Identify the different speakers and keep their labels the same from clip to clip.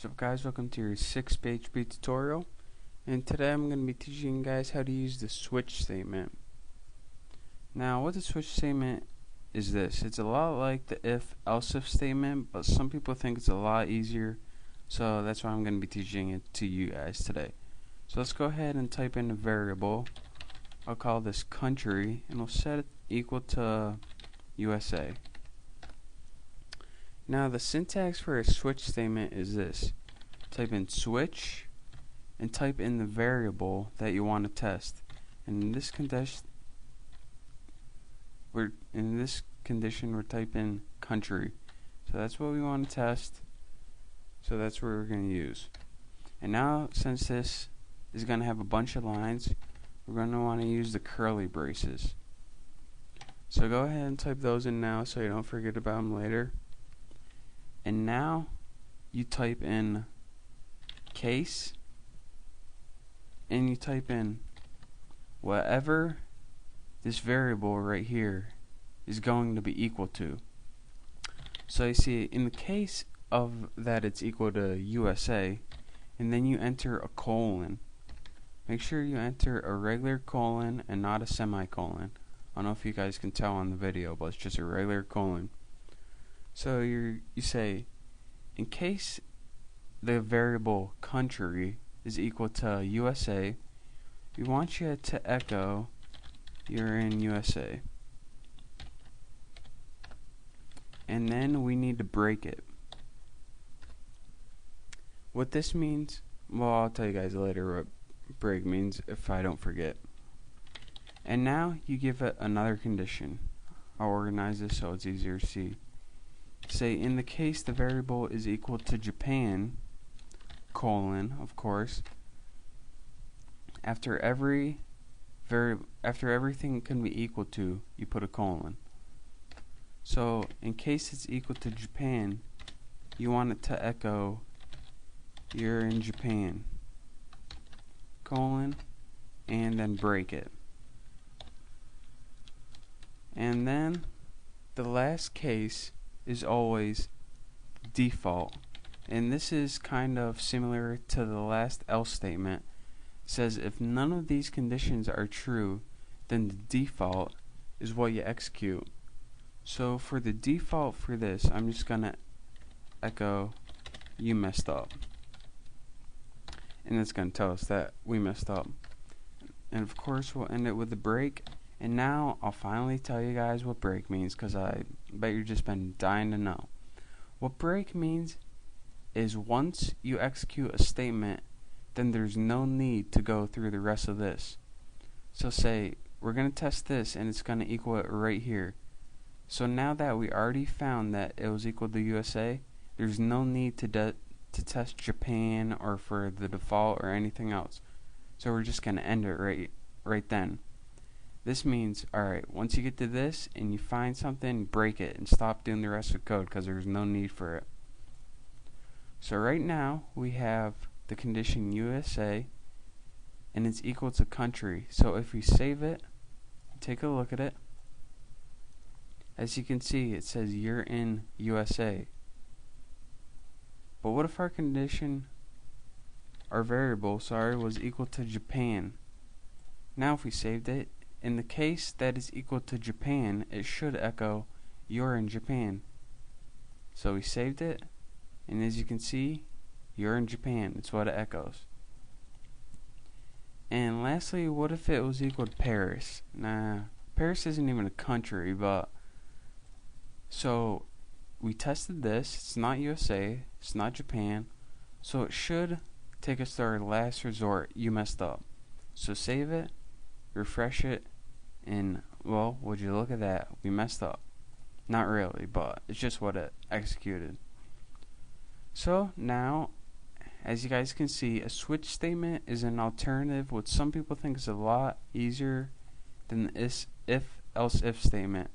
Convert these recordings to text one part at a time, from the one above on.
Speaker 1: What's up guys, welcome to your 6th PHP tutorial, and today I'm going to be teaching you guys how to use the switch statement. Now what the switch statement is this, it's a lot like the if-else-if statement, but some people think it's a lot easier, so that's why I'm going to be teaching it to you guys today. So let's go ahead and type in a variable. I'll call this country, and we'll set it equal to USA. Now the syntax for a switch statement is this. Type in switch and type in the variable that you want to test. And in this condition we're typing country. So that's what we want to test. So that's what we're going to use. And now since this is going to have a bunch of lines, we're going to want to use the curly braces. So go ahead and type those in now so you don't forget about them later. And now you type in case and you type in whatever this variable right here is going to be equal to. So you see, in the case of that it's equal to USA, and then you enter a colon. Make sure you enter a regular colon and not a semicolon. I don't know if you guys can tell on the video, but it's just a regular colon. So you say, in case the variable country is equal to USA, we want you to echo you're in USA. And then we need to break it. What this means, well, I'll tell you guys later what break means if I don't forget. And now you give it another condition. I'll organize this so it's easier to see. Say, in the case the variable is equal to Japan, colon, of course, after everything can be equal to, you put a colon. So in case it's equal to Japan, you want it to echo you're in Japan, colon, and then break it. And then the last case is always default, and this is kind of similar to the last else statement. It says if none of these conditions are true, then the default is what you execute. So for the default for this, I'm just gonna echo you messed up, and it's gonna tell us that we messed up. And of course we'll end it with a break. And now I'll finally tell you guys what break means, because I bet you've just been dying to know. What break means is once you execute a statement, then there's no need to go through the rest of this. So say we're going to test this and it's going to equal it right here. So now that we already found that it was equal to USA, there's no need to test Japan or for the default or anything else. So we're just going to end it right then. This means, alright, once you get to this and you find something, break it and stop doing the rest of the code because there's no need for it. So right now we have the condition USA and it's equal to country. So if we save it, take a look at it, as you can see it says you're in USA. But what if our condition, our variable, was equal to Japan? Now if we saved it, in the case that is equal to Japan, it should echo you're in Japan. So we saved it, and as you can see, you're in Japan. It's what it echoes. And lastly, what if it was equal to Paris? Nah, Paris isn't even a country, but so we tested this. It's not USA, it's not Japan, so it should take us to our last resort. You messed up. So save it, refresh it, and well, would you look at that, we messed up. Not really, but it's just what it executed. So now, as you guys can see, a switch statement is an alternative what some people think is a lot easier than the if-else-if statement.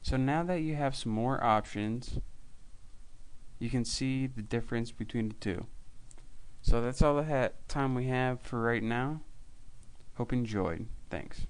Speaker 1: So now that you have some more options, you can see the difference between the two. So that's all the time we have for right now. Hope you enjoyed. Thanks.